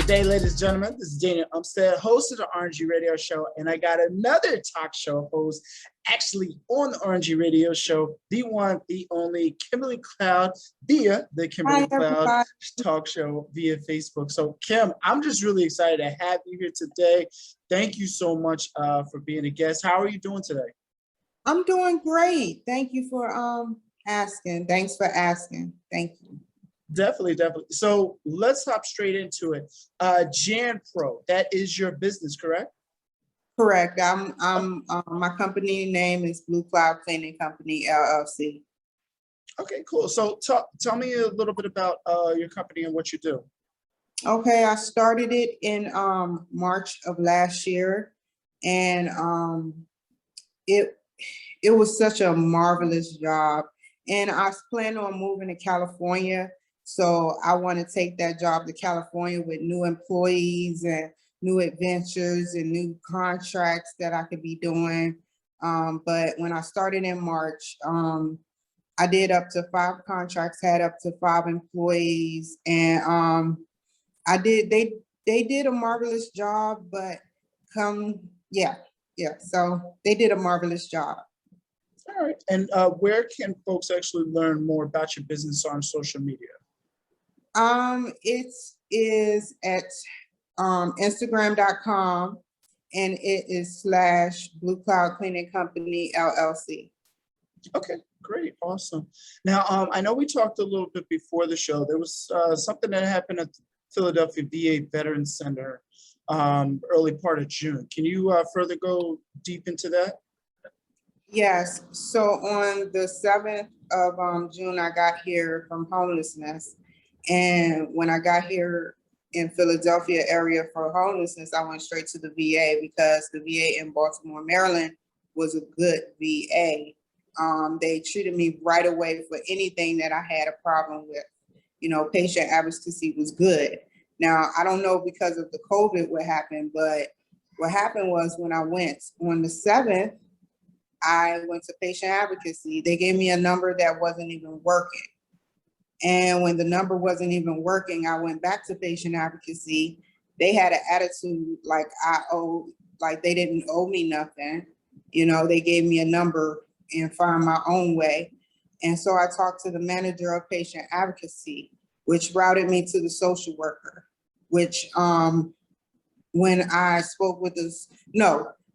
Good day, ladies and gentlemen. This is Daniel Umstead, host of the RNG Radio Show, and I got another talk show host actually on the RNG Radio Show, the one, the only Kimberly Cloud via the Kimberly Cloud talk show via Facebook. So, Kim, I'm just really excited to have you here today. Thank you so much for being a guest. How are you doing today? I'm doing great. Thank you for asking. Thanks for asking. Thank you. Definitely. So let's hop straight into it. Jan Pro, that is your business, correct? Correct. My company name is Blue Cloud Cleaning Company, LLC. Okay, cool. So tell me a little bit about your company and what you do. Okay, I started it in March of last year, and it was such a marvelous job. And I was planning on moving to California. So I want to take that job to California with new employees and new adventures and new contracts that I could be doing. But when I started in March, I did up to 5 contracts, had up to 5 employees, and they did a marvelous job. But so they did a marvelous job. All right. And where can folks actually learn more about your business on social media? It is at Instagram.com, and it is /Blue Cloud Cleaning Company, LLC. Okay, great. Awesome. Now, I know we talked a little bit before the show. There was something that happened at the Philadelphia VA Veterans Center early part of June. Can you further go deep into that? Yes. So on the 7th of June, I got here from homelessness. And when I got here in Philadelphia area for homelessness, I went straight to the VA because the VA in Baltimore, Maryland was a good VA. They treated me right away for anything that I had a problem with. You know, patient advocacy was good. Now, I don't know because of the COVID what happened, but what happened was when I went on the 7th, I went to patient advocacy. They gave me a number that wasn't even working. And when the number wasn't even working, I went back to patient advocacy. They had an attitude like they didn't owe me nothing. You know, they gave me a number and found my own way. And so I talked to the manager of patient advocacy, which routed me to the social worker, which when I spoke with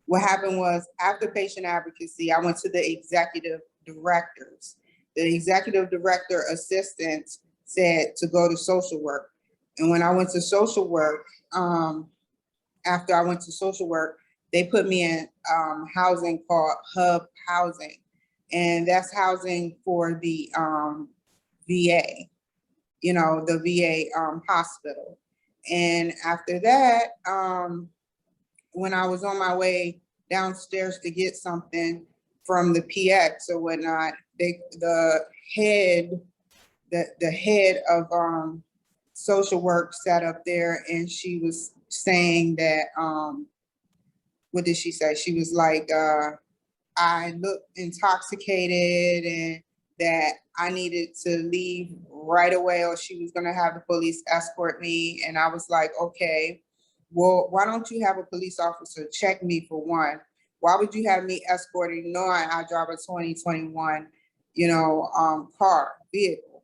what happened was after patient advocacy, I went to the executive directors. The executive director assistant said to go to social work. And when I went to social work, after I went to social work, they put me in housing called Hub Housing. And that's housing for the VA, you know, the VA hospital. And after that, when I was on my way downstairs to get something from the PX or whatnot, the head of social work sat up there and she was saying that, what did she say? She was like, I looked intoxicated and that I needed to leave right away or she was gonna have the police escort me. And I was like, okay, well, why don't you have a police officer check me for one? Why would you have me escorting knowing I drive a 2021, vehicle,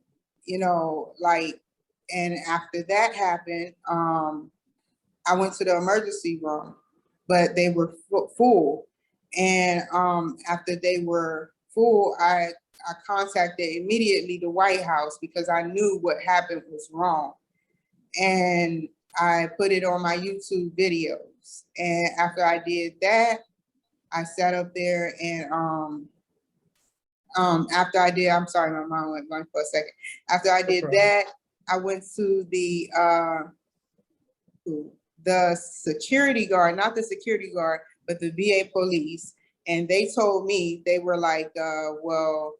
and after that happened, I went to the emergency room, but they were full. And after they were full, I contacted immediately the White House because I knew what happened was wrong. And I put it on my YouTube videos. And after I did that, I sat up there and after I did, I'm sorry, my mom went blank for a second. After I did that, I went to the security guard, not the security guard, but the VA police. And they told me, they were like, go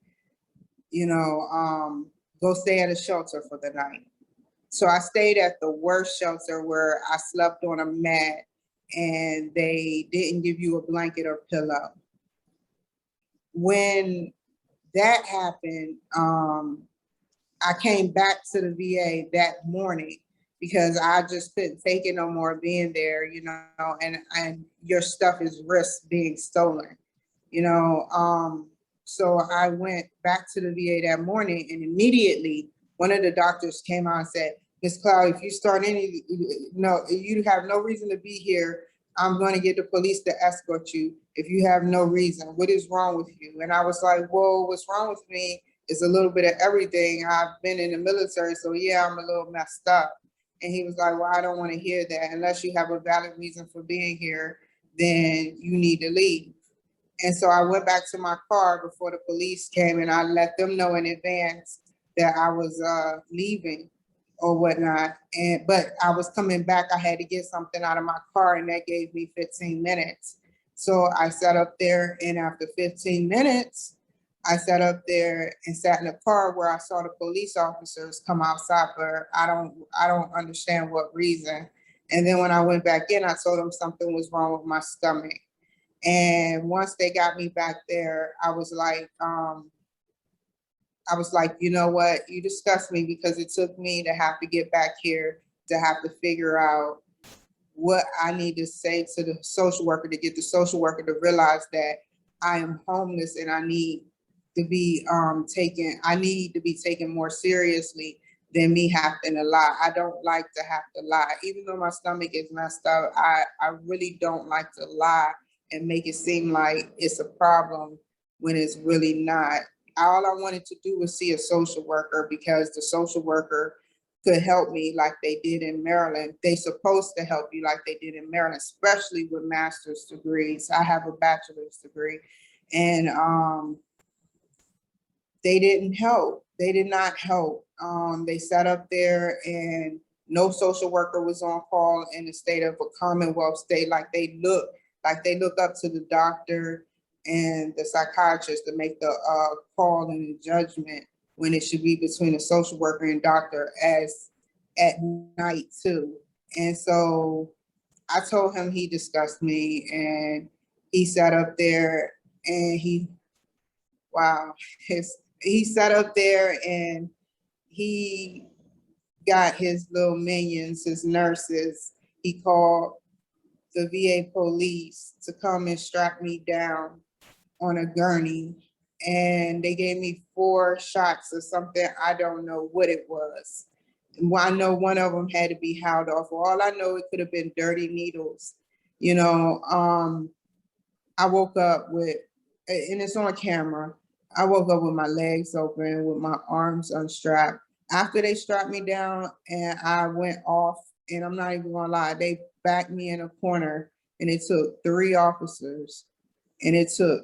stay at a shelter for the night. So I stayed at the worst shelter where I slept on a mat and they didn't give you a blanket or pillow. When that happened, I came back to the VA that morning because I just couldn't take it no more being there, you know, and your stuff is risk being stolen, you know. So I went back to the VA that morning, and immediately one of the doctors came out and said, Ms. Cloud, if you start any, no, you have no reason to be here. I'm going to get the police to escort you if you have no reason. What is wrong with you? And I was like, whoa, what's wrong with me is a little bit of everything. I've been in the military, so yeah, I'm a little messed up. And he was like, well, I don't want to hear that. Unless you have a valid reason for being here, then you need to leave. And so I went back to my car before the police came, and I let them know in advance that I was leaving or whatnot. But I was coming back, I had to get something out of my car, and that gave me 15 minutes. So I sat up there, and after 15 minutes, I sat up there and sat in the car where I saw the police officers come outside for I don't understand what reason. And then when I went back in, I told them something was wrong with my stomach. And once they got me back there, I was like, you know what? You disgust me, because it took me to have to get back here to have to figure out what I need to say to the social worker to get the social worker to realize that I am homeless and I need to be taken more seriously than me having to lie. I don't like to have to lie. Even though my stomach is messed up, I really don't like to lie and make it seem like it's a problem when it's really not. All I wanted to do was see a social worker, because the social worker could help me like they did in Maryland. They supposed to help you like they did in Maryland, especially with master's degrees. I have a bachelor's degree, and they didn't help. They did not help. They sat up there, and no social worker was on call in the state of a Commonwealth state. Like they look up to the doctor and the psychiatrist to make the call and the judgment, when it should be between a social worker and doctor as at night too. And so I told him he discussed me, and he sat up there and he sat up there and he got his little minions, his nurses. He called the VA police to come and strap me down on a gurney, and they gave me 4 shots of something. I don't know what it was. I know one of them had to be held off. For all I know, it could have been dirty needles. You know, I woke up with, and it's on camera, I woke up with my legs open, with my arms unstrapped. After they strapped me down and I went off, and I'm not even gonna lie, they backed me in a corner, and it took 3 officers, and it took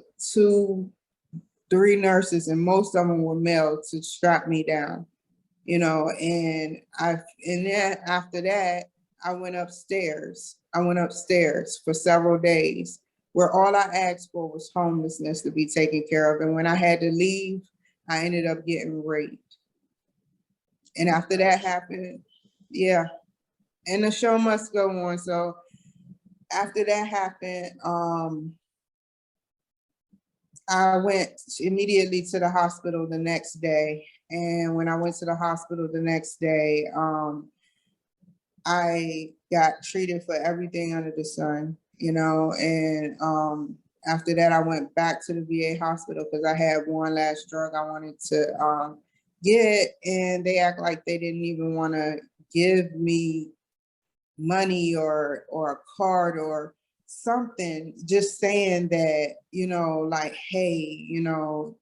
3 nurses, and most of them were male, to strap me down, you know. And then after that, I went upstairs for several days, where all I asked for was homelessness to be taken care of. And when I had to leave, I ended up getting raped. And after that happened, yeah, and the show must go on. So after that happened, I went immediately to the hospital the next day. And when I went to the hospital the next day, I got treated for everything under the sun, you know. And after that, I went back to the VA hospital because I had one last drug I wanted to get, and they act like they didn't even want to give me money or a card or something, just saying that, you know, like, hey, you know,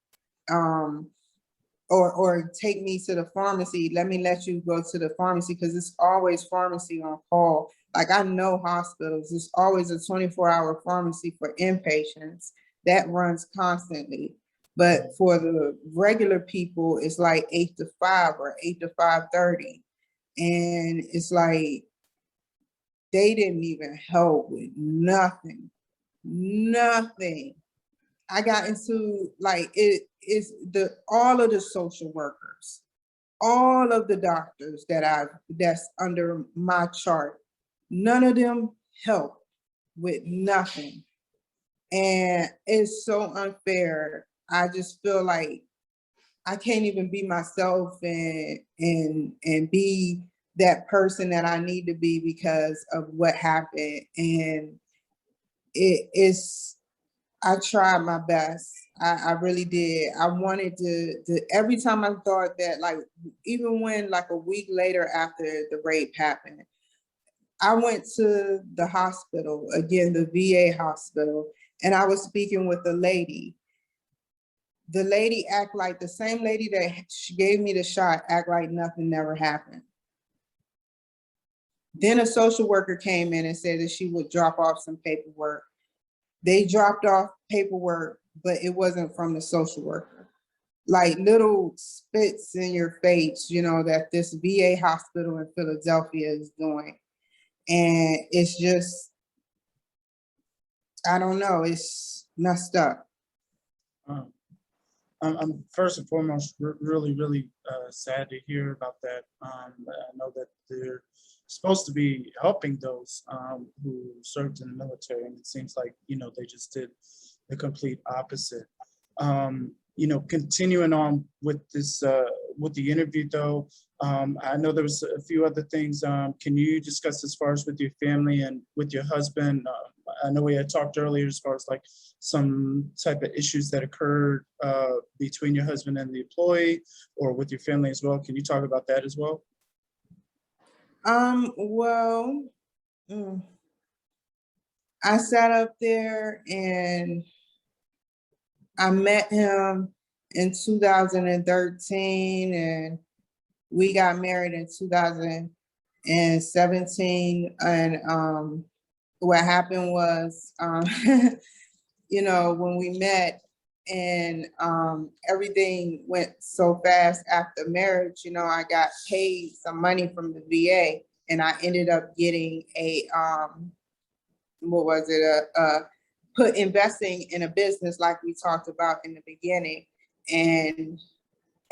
or take me to the pharmacy. Let me let you go to the pharmacy, because it's always pharmacy on call. Like, I know hospitals, there's always a 24-hour pharmacy for inpatients that runs constantly. But for the regular people, it's like 8 to 5 or 8 to 5:30. And it's like, they didn't even help with nothing. I got into, like, all of the social workers, all of the doctors that's under my chart, none of them helped with nothing. And it's so unfair. I just feel like I can't even be myself and be that person that I need to be because of what happened. And I tried my best. I really did. I wanted to every time I thought that, like, even when like a week later after the rape happened, I went to the hospital, again, the VA hospital, and I was speaking with a lady. The lady act like the same lady that she gave me the shot, act like nothing never happened. Then a social worker came in and said that she would drop off some paperwork. They dropped off paperwork, but it wasn't from the social worker. Like little spits in your face, you know, that this VA hospital in Philadelphia is doing. And it's just, I don't know, it's messed up. I'm first and foremost really sad to hear about that. I know that they're supposed to be helping those who served in the military, and it seems like, you know, they just did the complete opposite. You know, continuing on with this with the interview though, I know there was a few other things. Can you discuss as far as with your family and with your husband? I know we had talked earlier as far as like some type of issues that occurred between your husband and the employee, or with your family as well. Can you talk about that as well? Well, I sat up there and I met him in 2013, and we got married in 2017. And what happened was, you know, when we met and everything went so fast after marriage, you know, I got paid some money from the VA, and I ended up getting a, what was it, investing in a business like we talked about in the beginning. And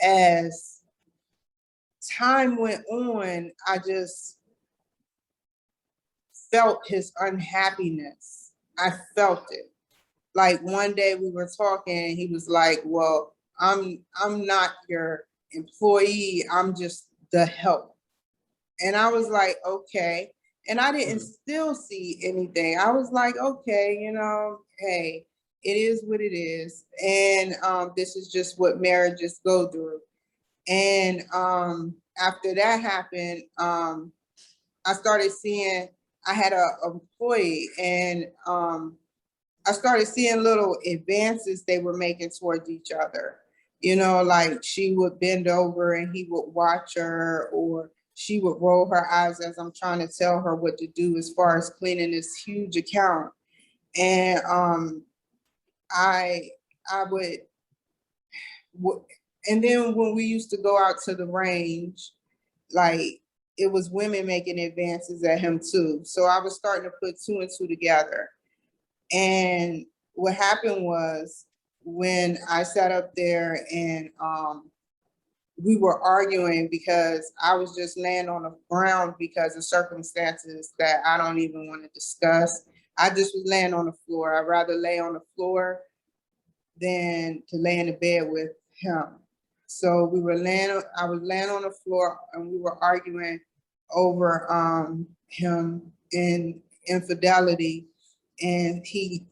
as time went on, I just felt his unhappiness. I felt it. Like one day we were talking and he was like, well, I'm not your employee, I'm just the help. And I was like, okay. And I didn't still see anything. I was like, okay, you know, hey, it is what it is. And this is just what marriages go through. And after that happened, I started seeing, I had a employee, and I started seeing little advances they were making towards each other. You know, like she would bend over and he would watch her, or she would roll her eyes as I'm trying to tell her what to do as far as cleaning this huge account. And I would, and then when we used to go out to the range, like it was women making advances at him too. So I was starting to put two and two together. And what happened was, when I sat up there and we were arguing, because I was just laying on the ground because of circumstances that I don't even want to discuss. I just was laying on the floor. I'd rather lay on the floor than to lay in the bed with him. So we were laying, I was laying on the floor and we were arguing over him in infidelity. And he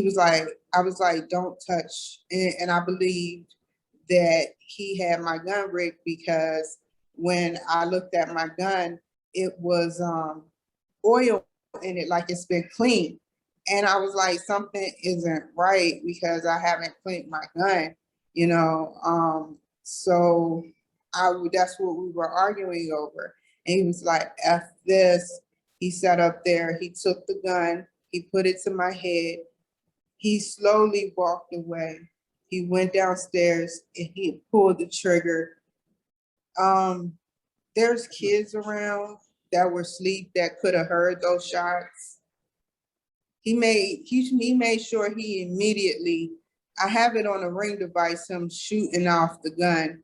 was like, I was like, don't touch. And I believed that he had my gun rigged, because when I looked at my gun, it was oil in it, like it's been cleaned. And I was like, something isn't right, because I haven't cleaned my gun, you know. So that's what we were arguing over. And he was like, F this. He sat up there, he took the gun, he put it to my head. He slowly walked away. He went downstairs and he pulled the trigger. There's kids around that were asleep that could have heard those shots. He made sure he immediately, I have it on a ring device, him shooting off the gun,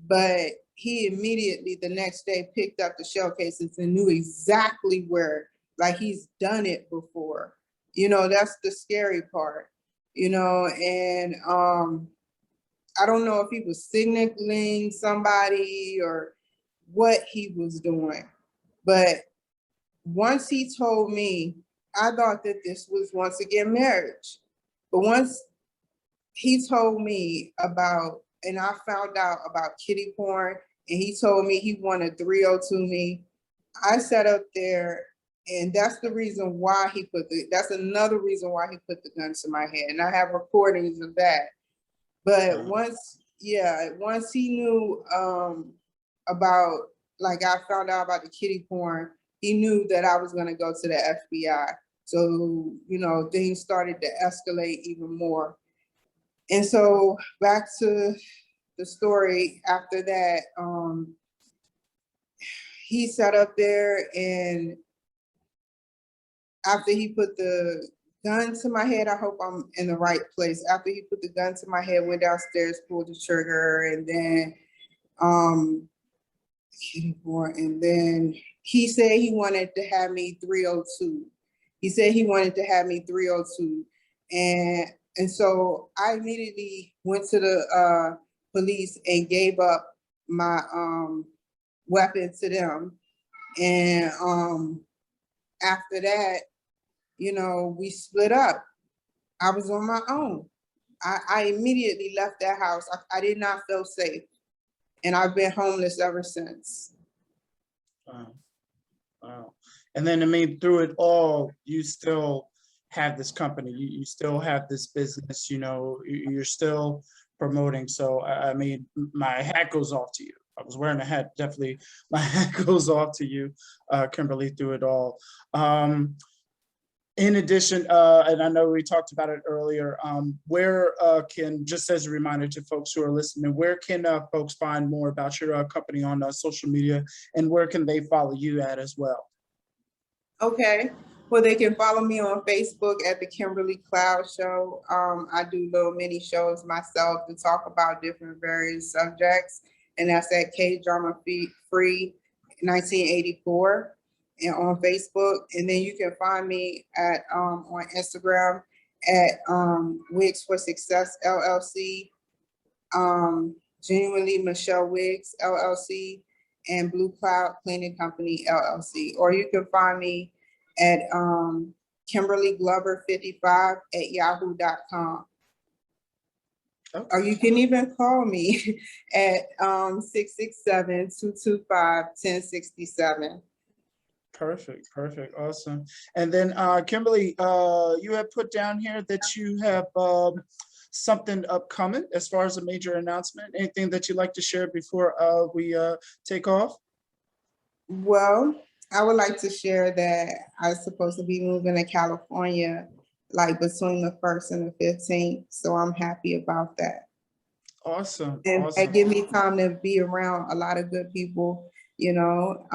but he immediately the next day picked up the shell cases and knew exactly where, like he's done it before. You know, that's the scary part, you know. And I don't know if he was signaling somebody, or what he was doing. But once he told me, I thought that this was once again marriage. But once he told me about, and I found out about kitty porn, and he told me he wanted 302 me, I sat up there, and that's the reason why that's another reason why he put the gun to my head. And I have recordings of that. But once he knew about, like, I found out about the kitty porn, he knew that I was gonna go to the FBI. So, you know, things started to escalate even more. And so back to the story after that, he sat up there, and after he put the gun to my head, I hope I'm in the right place. After he put the gun to my head, went downstairs, pulled the trigger, and then he said he wanted to have me 302. He said he wanted to have me 302. And so I immediately went to the police and gave up my weapon to them. And after that, you know, we split up. I was on my own. I immediately left that house. I did not feel safe. And I've been homeless ever since. Wow. Wow. And then, I mean, through it all, you still have this company, you still have this business, you know, you're still promoting. So, I mean, my hat goes off to you. I was wearing a hat, definitely my hat goes off to you, Kimberly, through it all. In addition, and I know we talked about it earlier, where can, just as a reminder to folks who are listening, where can folks find more about your company on social media, and where can they follow you at as well? Okay, well, they can follow me on Facebook at the Kimberly Cloud Show. I do little mini shows myself to talk about different various subjects, and that's at K-Drama Free 1984. And on Facebook, and then you can find me at on Instagram at Wigs for Success LLC, Genuinely Michelle Wiggs LLC, and Blue Cloud Cleaning Company LLC. Or you can find me at Kimberly Glover 55 at yahoo.com. Okay. Or you can even call me at 667-225-1067. Perfect, perfect, awesome. And then Kimberly, you have put down here that you have something upcoming as far as a major announcement. Anything that you'd like to share before we take off? Well, I would like to share that I'm supposed to be moving to California, like between the 1st and the 15th. So I'm happy about that. Awesome. And awesome. it give me time to be around a lot of good people, you know.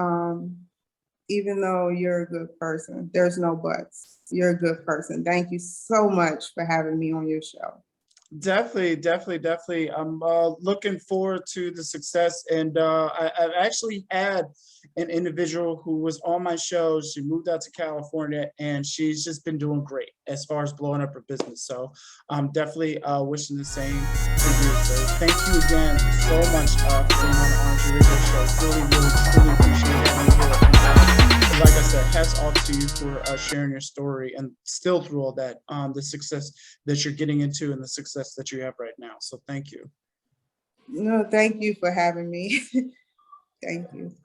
Even though you're a good person, there's no buts. You're a good person. Thank you so much for having me on your show. Definitely, definitely, definitely. I'm looking forward to the success. And I've actually had an individual who was on my show. She moved out to California, and she's just been doing great as far as blowing up her business. So I'm definitely wishing the same to you. So thank you again so much for being on the RNG Radio Show. Really, really, truly appreciate having you here. Like I said, hats off to you for sharing your story, and still through all that, the success that you're getting into and the success that you have right now. So thank you. No, thank you for having me. Thank you.